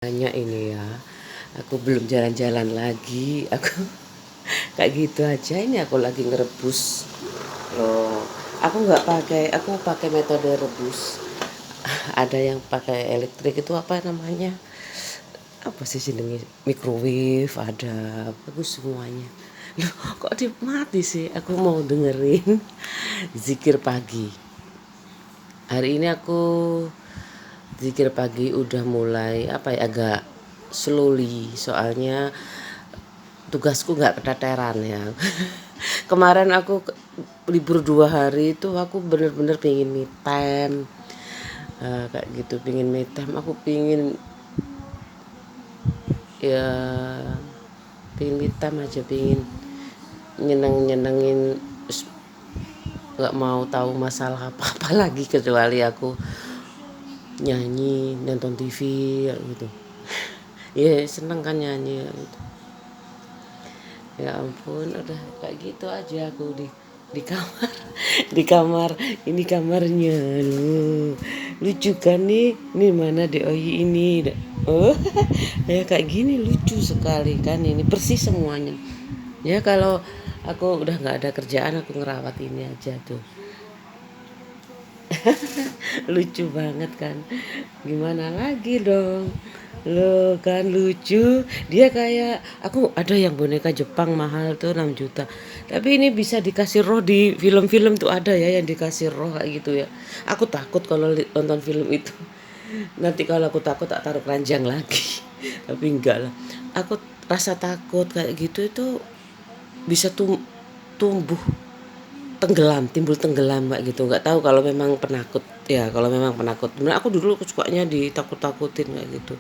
Banyak ini ya, aku belum jalan-jalan lagi, aku kayak gitu aja. Ini aku lagi ngerebus loh. Aku pakai metode rebus. Ada yang pakai elektrik, itu apa namanya, apa sih jenenge, microwave ada, bagus semuanya. Loh, kok mati sih? Aku mau dengerin zikir pagi. Hari ini aku zikir pagi udah mulai apa ya, agak slowly, soalnya tugasku nggak keteteran ya. Kemarin aku libur 2 hari itu aku bener-bener pingin me time. Kayak gitu, pingin me time, aku pingin ya, pingin me time aja, pingin nyenengin, nggak mau tahu masalah apa-apa lagi kecuali aku nyanyi, nonton TV gitu. Ya seneng kan nyanyi gitu. Ya ampun, udah kayak gitu aja aku di kamar. Di kamar, ini kamarnya lu. Lucu kan nih? Ini mana DOI ini? Oh, ya kayak gini lucu sekali kan, ini bersih semuanya. Ya kalau aku udah nggak ada kerjaan, aku ngerawat ini aja tuh. Lucu banget kan, gimana lagi dong. Lo kan lucu, dia kayak, aku ada yang boneka Jepang mahal tuh 6 juta, tapi ini bisa dikasih roh. Di film-film tuh ada ya yang dikasih roh kayak gitu ya. Aku takut kalau nonton film itu, nanti kalau aku takut tak taruh keranjang lagi. Tapi enggak lah, aku rasa takut kayak gitu itu bisa tumbuh tenggelam, timbul tenggelam kayak gitu. Nggak tahu kalau memang penakut ya, kalau memang penakut. Nah, aku dulu sukanya ditakut-takutin kayak gitu.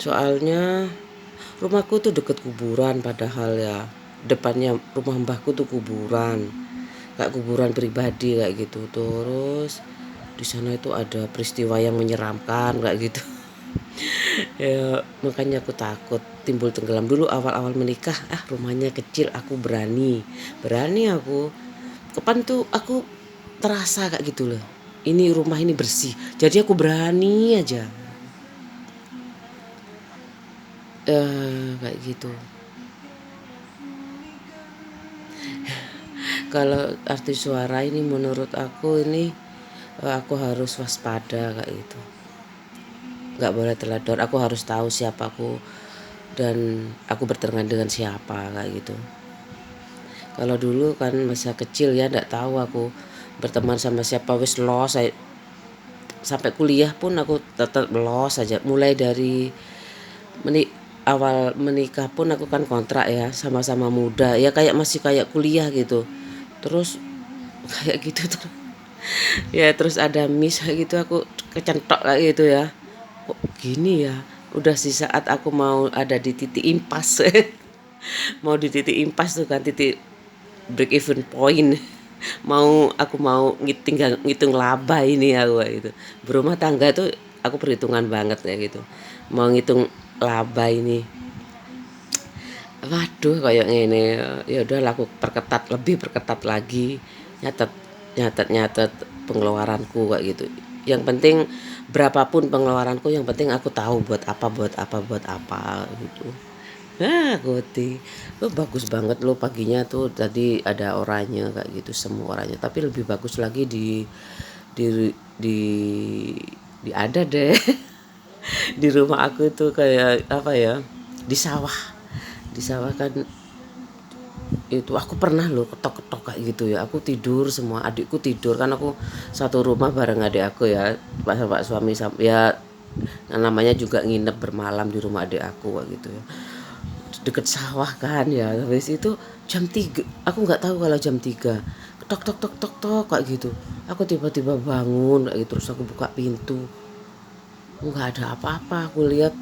Soalnya rumahku tuh deket kuburan, padahal ya depannya rumah mbahku tuh kuburan, kayak kuburan pribadi kayak gitu. Terus di sana itu ada peristiwa yang menyeramkan kayak gitu. Ya makanya aku takut timbul tenggelam. Dulu awal-awal menikah, rumahnya kecil, aku berani aku kapan tuh aku terasa kayak gitu loh, ini rumah ini bersih, jadi aku berani aja kayak gitu. Kalau artis suara ini menurut aku ini, aku harus waspada kayak gitu, nggak boleh teledor. Aku harus tahu siapa aku dan aku berteman dengan siapa kayak gitu. Kalau dulu kan masa kecil ya, nggak tahu aku berteman sama siapa, wis los. Sampai kuliah pun aku tetap los aja. Mulai dari awal menikah pun aku kan kontrak ya, sama-sama muda ya, kayak masih kayak kuliah gitu. Terus kayak gitu terus ya, terus ada miss kayak gitu, aku kecentok kayak gitu ya. Kok gini ya, udah di saat aku mau ada di titik impas. Mau di titik impas tuh kan, titik break even point. Aku mau ngitung laba ini aku kayak gitu. Berumah tangga tuh aku perhitungan banget kayak gitu. Mau ngitung laba ini, waduh kayak ngene, ya udah aku lebih perketat lagi, nyatet nyatet pengeluaranku kayak gitu. Yang penting berapapun pengeluaranku, yang penting aku tahu buat apa gitu. Goti, bagus banget lo paginya tuh, tadi ada oranye kayak gitu, semua oranye. Tapi lebih bagus lagi di di ada deh. Di rumah aku tuh kayak apa ya, di sawah kan. Itu aku pernah loh ketok-ketok kayak gitu ya, aku tidur, semua adikku tidur kan, aku satu rumah bareng adik aku ya, pak suami ya, namanya juga nginep bermalam di rumah adik aku kayak gitu ya, deket sawah kan ya. Habis itu jam 3, aku nggak tahu kalau jam 3 tok tok tok tok tok kayak gitu. Aku tiba-tiba bangun kayak gitu, terus aku buka pintu, nggak ada apa-apa. Aku lihat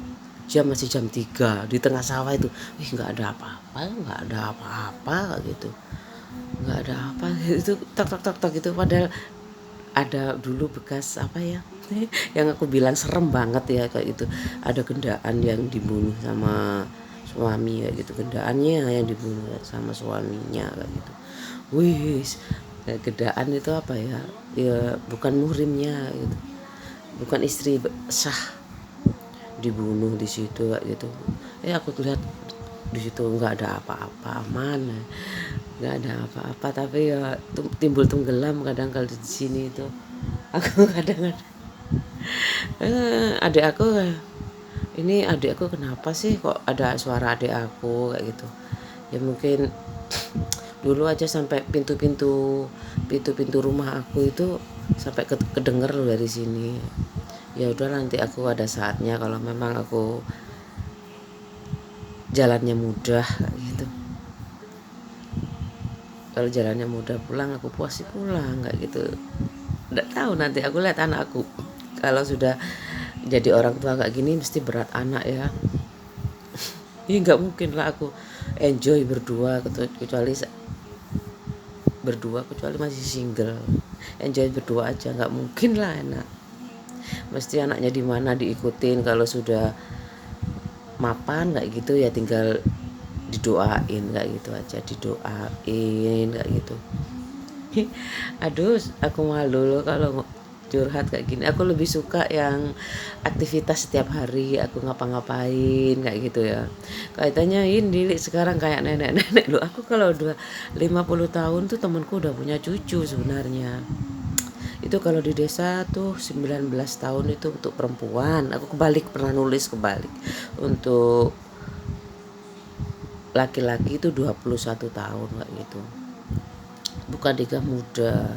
masih jam 3 di tengah sawah itu. Nggak ada apa-apa, nggak ada apa-apa kayak gitu, nggak ada apa. Itu tok tok tok tok gitu, padahal ada dulu bekas apa ya, yang aku bilang serem banget ya kayak gitu. Ada gendaan yang dibunuh sama suami kayak gitu, gendaannya yang dibunuh sama suaminya kayak gitu. Wih, gendaan itu apa ya, ya bukan muhrimnya gitu, bukan istri sah. dibunuh di situ kayak gitu. Aku lihat di situ nggak ada apa-apa, aman, nggak ada apa-apa, tapi ya timbul tenggelam kadang kalau di sini itu. Aku kadang adik aku, ini adik aku kenapa sih kok ada suara adik aku kayak gitu. Ya mungkin dulu aja sampai pintu-pintu rumah aku itu sampai kedenger dari sini. Ya udah, nanti aku ada saatnya kalau memang aku jalannya mudah kayak gitu. Kalau jalannya mudah pulang, aku pasti pulang kayak gitu. Nggak tahu, nanti aku lihat anak aku kalau sudah jadi orang tua kayak gini mesti berat anak ya. Ya nggak mungkin lah aku enjoy berdua kecuali masih single. Enjoy berdua aja nggak mungkin lah enak. Mesti anaknya di mana diikutin. Kalau sudah mapan kayak gitu ya tinggal didoain kayak gitu aja, didoain kayak gitu. Aduh, aku malu loh kalau curhat kayak gini. Aku lebih suka yang aktivitas setiap hari aku ngapa-ngapain kayak gitu ya. Kaitannya ini sekarang kayak nenek-nenek loh. Aku kalau udah 50 tahun tuh temanku udah punya cucu sebenarnya. Itu kalau di desa tuh 19 tahun itu untuk perempuan. Aku pernah nulis kebalik. Untuk laki-laki itu 21 tahun kayak gitu. Bukan nikah muda.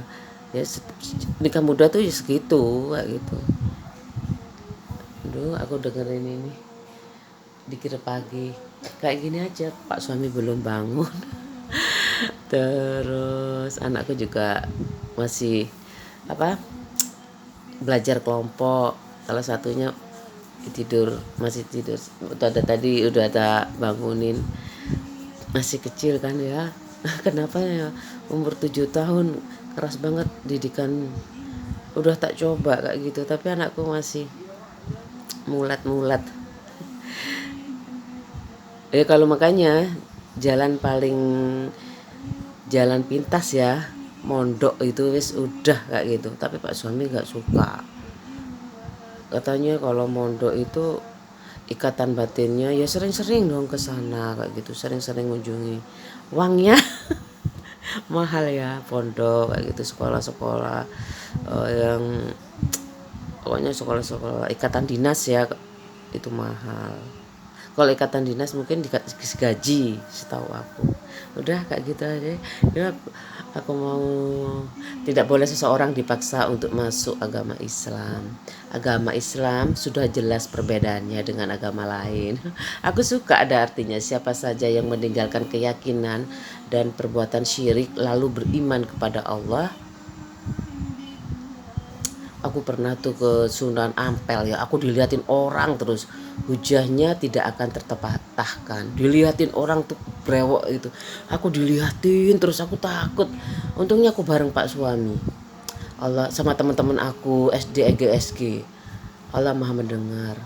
Ya nikah muda tuh ya segitu kayak gitu. Aduh, aku dengerin ini dikira pagi kayak gini aja, Pak suami belum bangun. Terus anakku juga masih belajar kelompok. Salah satunya masih tidur. Udah ada bangunin. Masih kecil kan ya. Kenapa ya umur 7 tahun keras banget didikan. Udah tak coba kayak gitu, tapi anakku masih mulat-mulat. Kalau makanya jalan pintas ya mondok itu wis udah kayak gitu. Tapi Pak suami nggak suka. Katanya kalau mondok itu ikatan batinnya ya sering-sering dong ke sana kayak gitu, sering-sering ngunjungi. Uangnya mahal ya pondok kayak gitu, sekolah-sekolah yang pokoknya sekolah-sekolah ikatan dinas ya itu mahal. Kalau ikatan dinas mungkin dikasih gaji setahu aku. Udah kayak gitu aja ya. Aku mau, tidak boleh seseorang dipaksa untuk masuk agama Islam. Agama Islam sudah jelas perbedaannya dengan agama lain. Aku suka ada artinya, siapa saja yang meninggalkan keyakinan dan perbuatan syirik lalu beriman kepada Allah. Aku pernah tuh ke Sunan Ampel ya, aku diliatin orang terus, hujahnya tidak akan terpatahkan. Diliatin orang tuh brewok itu, aku diliatin terus, aku takut. Untungnya aku bareng Pak suami, Allah sama teman-teman aku SD EGSG. Allah maha mendengar,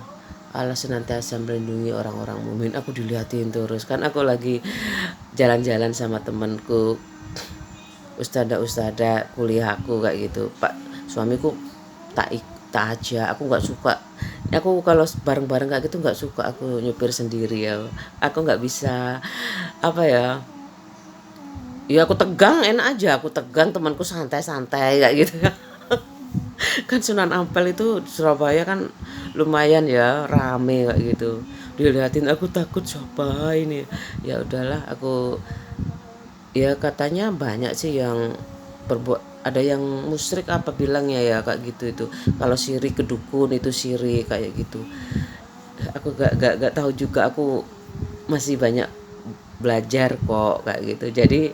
Allah senantiasa melindungi orang-orang mukmin. Aku diliatin terus kan, aku lagi jalan-jalan sama temanku ustadzah kuliah aku kayak gitu. Pak suamiku tak aja, aku nggak suka. Aku kalau bareng-bareng kayak gitu nggak suka, aku nyupir sendiri ya. Aku nggak bisa ya aku tegang enak aja, aku tegang temanku santai-santai kayak gitu. Kan Sunan Ampel itu Surabaya kan lumayan ya rame kayak gitu. Dilihatin aku takut, siapa ini. Ya udahlah, aku ya katanya banyak sih yang ada yang musyrik apa bilangnya ya kayak gitu itu. Kalau syirik ke dukun itu syirik kayak gitu. Aku gak tahu juga, aku masih banyak belajar kok kayak gitu. Jadi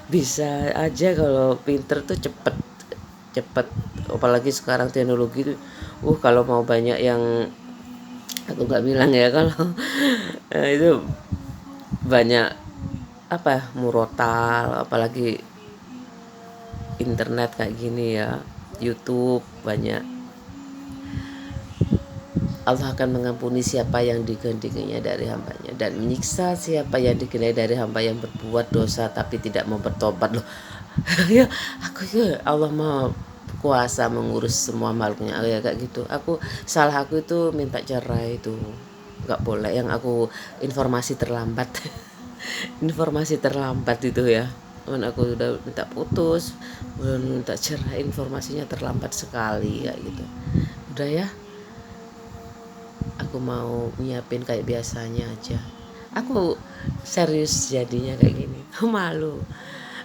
bisa aja kalau pinter tuh cepet, apalagi sekarang teknologi tuh kalau mau banyak yang, aku nggak bilang ya kalau itu banyak murotal, apalagi internet kayak gini ya, YouTube banyak. Allah akan mengampuni siapa yang dikehendakinya dari hambanya dan menyiksa siapa yang dikehendaki dari hamba yang berbuat dosa tapi tidak mau bertobat loh. Ya aku Allah mau kuasa mengurus semua makhluknya ya kayak gitu. Aku itu minta cerai itu nggak boleh, yang aku informasi terlambat. Informasi terlambat itu ya, kan aku udah minta putus, udah minta cerai, informasinya terlambat sekali kayak gitu. Udah ya, aku mau nyiapin kayak biasanya aja. Aku serius jadinya kayak gini. Malu.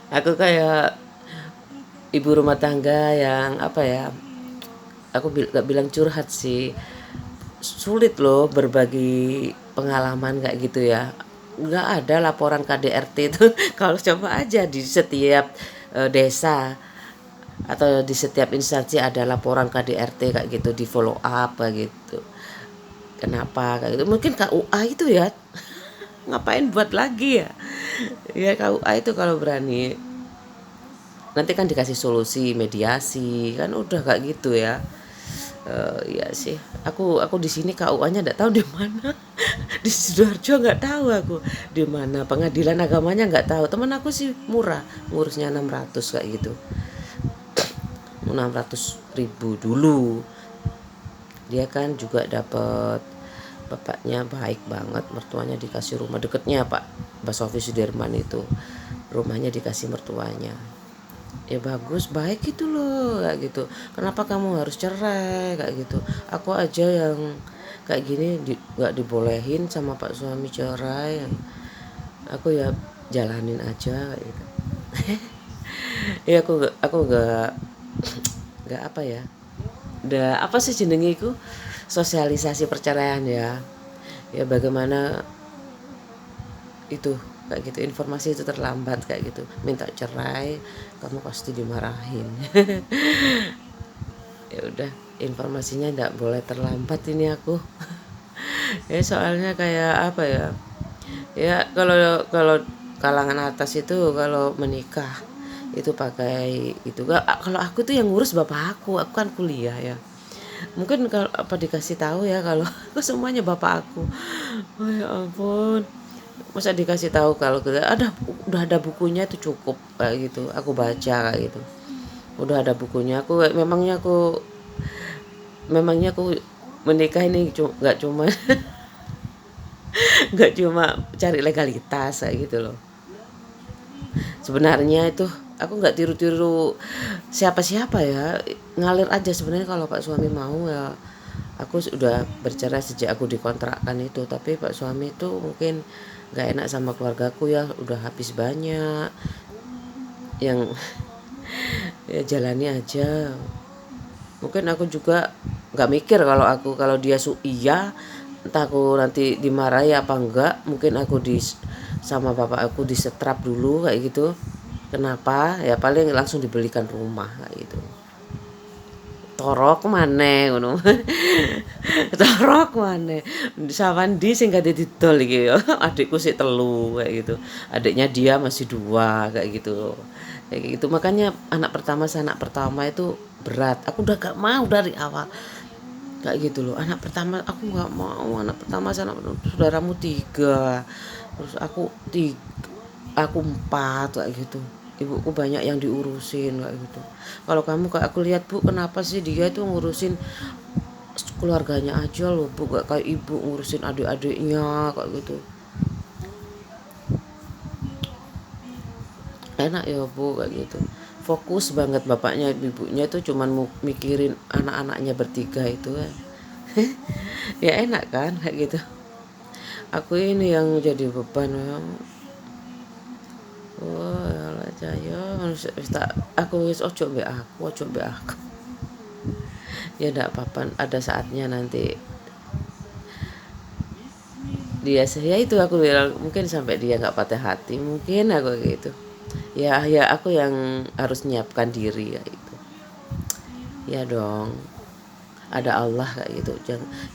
Aku kayak ibu rumah tangga yang apa ya, aku gak bilang curhat sih, sulit loh berbagi pengalaman kayak gitu ya. Nggak ada laporan KDRT itu. Kalau coba aja di setiap desa atau di setiap instansi ada laporan KDRT kayak gitu, di follow up kayak gitu. Kenapa kayak gitu? Mungkin KUA itu ya, ngapain buat lagi ya? Ya KUA itu kalau berani. Nanti kan dikasih solusi, mediasi, kan udah kayak gitu ya. Iya sih, aku di sini KUA-nya nggak tahu di mana. Di Sidoarjo nggak tahu aku di mana. Pengadilan agamanya nggak tahu. Teman aku sih murah, ngurusnya 600 kayak gitu. 600.000 dulu. Dia kan juga dapat, bapaknya baik banget, mertuanya dikasih rumah deketnya Pak Basofi Sudirman itu. Rumahnya dikasih mertuanya. Ya bagus, baik gitu loh kayak gitu. Kenapa kamu harus cerai kayak gitu? Aku aja yang kayak gini nggak dibolehin sama pak suami cerai. Aku ya jalanin aja kayak gitu. Ya aku nggak apa ya, udah apa sih jenengiku, sosialisasi perceraian ya. Ya bagaimana itu kayak gitu, informasi itu terlambat kayak gitu, minta cerai kamu pasti dimarahin. Ya udah, informasinya nggak boleh terlambat ini aku. Ya soalnya kayak apa ya, ya kalau kalau kalangan atas itu kalau menikah itu pakai itu. Kalau aku tuh yang ngurus bapak aku kan kuliah ya. Mungkin kalau apa dikasih tahu ya kalau aku semuanya bapak aku. Oh ya ampun, masa dikasih tahu kalau udah ada bukunya itu cukup kayak gitu. Aku baca kayak gitu, udah ada bukunya. Memangnya aku menikah ini nggak cuma nggak cuma cari legalitas kayak gitu loh. Sebenarnya itu aku nggak tiru-tiru siapa-siapa ya, ngalir aja sebenarnya. Kalau pak suami mau ya, aku sudah bercerai sejak aku dikontrakkan itu. Tapi pak suami itu mungkin nggak enak sama keluargaku ya, udah habis banyak yang ya jalani aja. Mungkin aku juga nggak mikir kalau dia iya, entah aku nanti dimarahi apa enggak. Mungkin aku sama bapak aku disetrap dulu kayak gitu. Kenapa ya, paling langsung dibelikan rumah kayak gitu. Torok maneh ngono. Torok maneh. Sawandi sing gak didol iki ya. Adikku sih 3 kayak gitu. Adiknya dia masih 2 kayak gitu. Kayak gitu. Makanya anak pertama itu berat. Aku udah gak mau dari awal. Kayak gitu loh. Anak pertama aku gak mau. Anak pertama saudaramu 3. Terus aku 4 kayak gitu. Ibuku banyak yang diurusin kayak gitu. Kalau kayak aku lihat Bu, kenapa sih dia itu ngurusin keluarganya aja loh Bu, gak kayak ibu ngurusin adik-adiknya kayak gitu. Enak ya Bu kayak gitu. Fokus banget bapaknya, ibunya itu cuman mikirin anak-anaknya bertiga itu kan. Ya enak kan kayak gitu. Aku ini yang jadi beban ya. Oh ya jaya aku wis ojo mbek aku. Ya ndak apa-apa, ada saatnya nanti dia, saya itu aku bilang mungkin sampai dia nggak patah hati, mungkin aku gitu. Ya aku yang harus menyiapkan diri ya itu. Ya dong, ada Allah kayak gitu.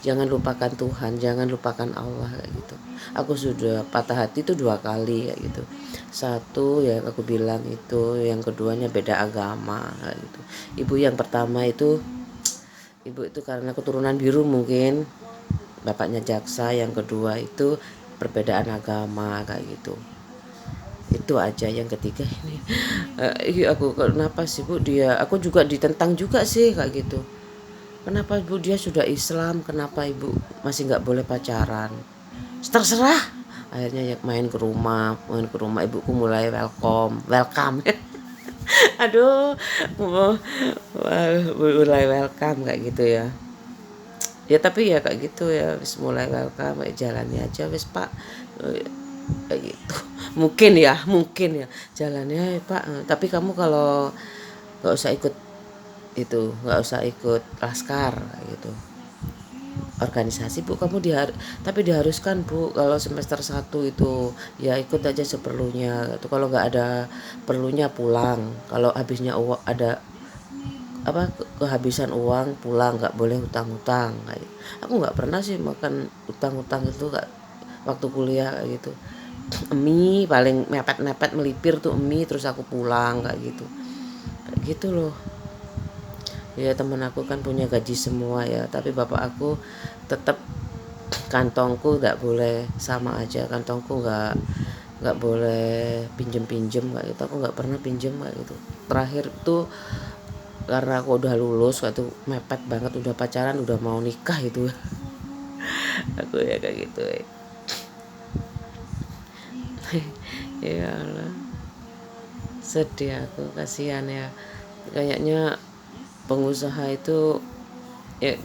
Jangan lupakan Tuhan, jangan lupakan Allah kayak gitu. Aku sudah patah hati itu 2 kali kayak gitu. Satu yang aku bilang itu, yang keduanya beda agama kayak gitu. Ibu yang pertama itu, ibu itu karena keturunan biru mungkin, bapaknya jaksa. Yang kedua itu perbedaan agama kayak gitu. Itu aja. Yang ketiga ini, iya aku kenapa sih Bu aku juga ditentang juga sih kayak gitu. Kenapa Ibu dia sudah Islam, kenapa Ibu masih nggak boleh pacaran? Terserah. Akhirnya ya main ke rumah ibuku mulai welcome. Aduh, mulai welcome kayak gitu ya. Ya tapi ya kayak gitu ya, wis mulai welcome, jalani aja wis Pak. Kayak gitu. Mungkin ya jalannya Pak. Tapi kamu kalau nggak usah ikut itu, nggak usah ikut laskar kayak gitu. Organisasi Bu, kamu tapi diharuskan Bu kalau semester 1 itu ya ikut aja seperlunya itu, kalau nggak ada perlunya pulang, kalau habisnya uang ada apa kehabisan uang pulang, nggak boleh hutang-hutang kayak gitu. Aku nggak pernah sih makan hutang-hutang itu nggak, waktu kuliah kayak gitu. Mie paling mepet-mepet melipir tuh mie, terus aku pulang kayak gitu loh. Ya temen aku kan punya gaji semua ya, tapi bapak aku tetap kantongku nggak boleh sama aja, kantongku nggak boleh pinjem kayak gitu. Aku nggak pernah pinjem kayak gitu. Terakhir tuh karena aku udah lulus waktu mepet banget, udah pacaran udah mau nikah itu. Aku ya kayak gitu ya. Ya Allah, sedih aku, kasihan ya. Kayaknya pengusaha itu ya,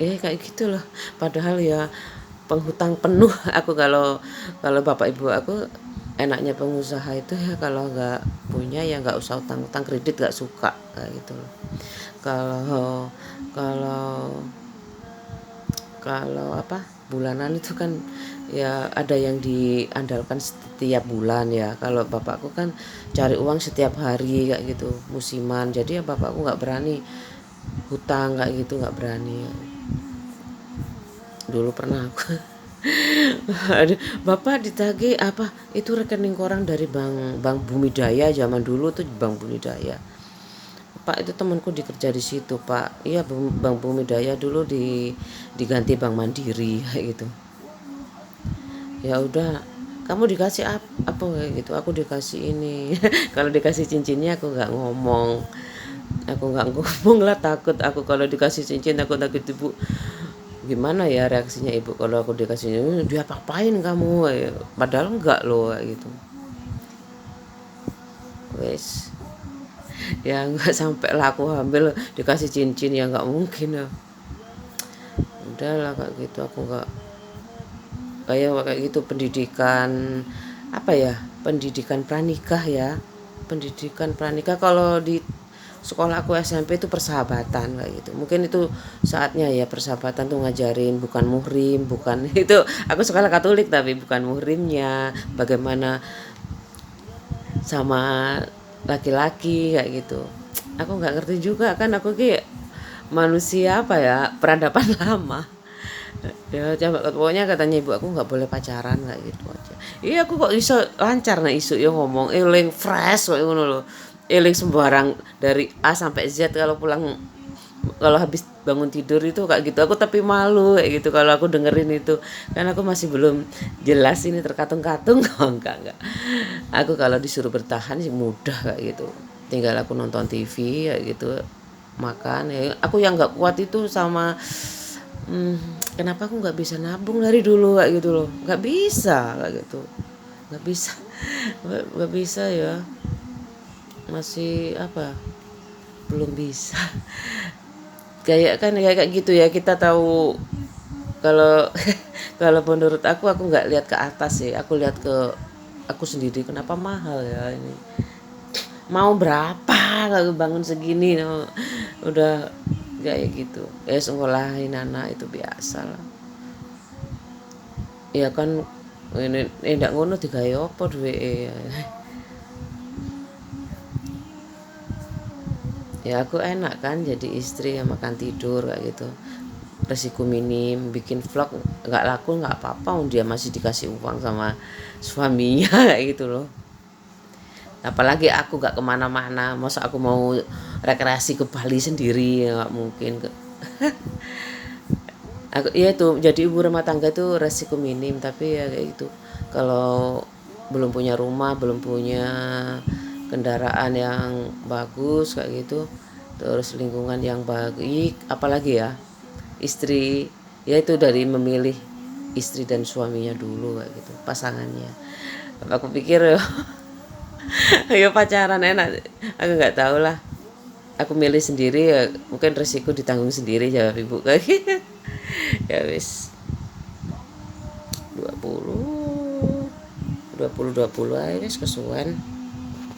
kayak gitu loh. Padahal ya penghutang penuh. Aku kalau kalau bapak ibu aku enaknya pengusaha itu ya kalau nggak punya ya nggak usah utang kredit, nggak suka kayak gitu loh. Kalau kalau kalau apa bulanan itu kan ya ada yang diandalkan setiap bulan ya. Kalau bapakku kan cari uang setiap hari kayak gitu, musiman. Jadi ya bapakku nggak berani hutang kayak gitu, nggak berani. Dulu pernah aku bapak ditagih apa itu rekening koran dari Bank Bumi Daya, zaman dulu tuh Bank Bumi Daya. Pak itu temanku dikerja di situ Pak. Iya Bank Bumi Daya dulu diganti Bank Mandiri kayak gitu. Ya udah, kamu dikasih apa kayak gitu, aku dikasih ini. Kalau dikasih cincinnya aku nggak ngomong, lah, takut aku kalau dikasih cincin, aku takut ibu gimana ya reaksinya ibu kalau aku dikasih dia apain kamu ya, padahal enggak loh kayak gitu. Wes ya nggak sampai lah aku hamil dikasih cincin, ya nggak mungkin ya. Udahlah kayak gitu, aku nggak kayak gitu. Pendidikan apa ya, pendidikan pranikah ya, pendidikan pranikah kalau di sekolah aku SMP itu persahabatan kayak gitu. Mungkin itu saatnya ya persahabatan tuh ngajarin, bukan muhrim, bukan itu aku sekolah Katolik tapi bukan muhrimnya, bagaimana sama laki-laki kayak gitu. Aku nggak ngerti juga kan, aku kayak manusia apa ya, peradaban lama. Ya coba pokoknya katanya ibu aku nggak boleh pacaran kayak gitu aja. Iya aku kok iso lancar nah isu ya ngomong eling fresh kayak ngono loh. Eling sembarang dari A sampai Z, kalau pulang kalau habis bangun tidur itu kayak gitu. Aku tapi malu kayak gitu kalau aku dengerin itu. Kan aku masih belum jelas ini terkatung-katung. Oh, enggak. Aku kalau disuruh bertahan sih mudah kayak gitu. Tinggal aku nonton TV kayak gitu, makan ya. Aku yang nggak kuat itu sama kenapa aku nggak bisa nabung dari dulu kayak gitu loh, nggak bisa kayak gitu, nggak bisa. Nggak bisa ya, masih apa, belum bisa. Kayak gitu ya, kita tahu kalau kalau menurut aku nggak lihat ke atas sih, aku lihat ke aku sendiri. Kenapa mahal ya ini, mau berapa kalau bangun segini no, udah kayak gitu. Sekolahin anak itu biasa lah ya kan. Ini ndak ngono digawe apa duweke ya. Aku enak kan jadi istri ya, makan tidur kayak gitu, resiko minim. Bikin vlog nggak laku nggak apa-apa, dia masih dikasih uang sama suaminya kayak gitu loh. Apalagi aku nggak kemana-mana, masa aku mau rekreasi ke Bali sendiri ya nggak mungkin. Aku ya itu jadi ibu rumah tangga itu resiko minim, tapi ya kayak gitu. Kalau belum punya rumah, belum punya kendaraan yang bagus kayak gitu, terus lingkungan yang baik, apalagi ya istri, ya itu dari memilih istri dan suaminya dulu kayak gitu, pasangannya. Aku pikir ya pacaran enak, aku nggak tahu lah, aku milih sendiri ya, mungkin resiko ditanggung sendiri, jawab ibu kayak gitu. Ya wis, 20 20 20 aja wis kesuwen.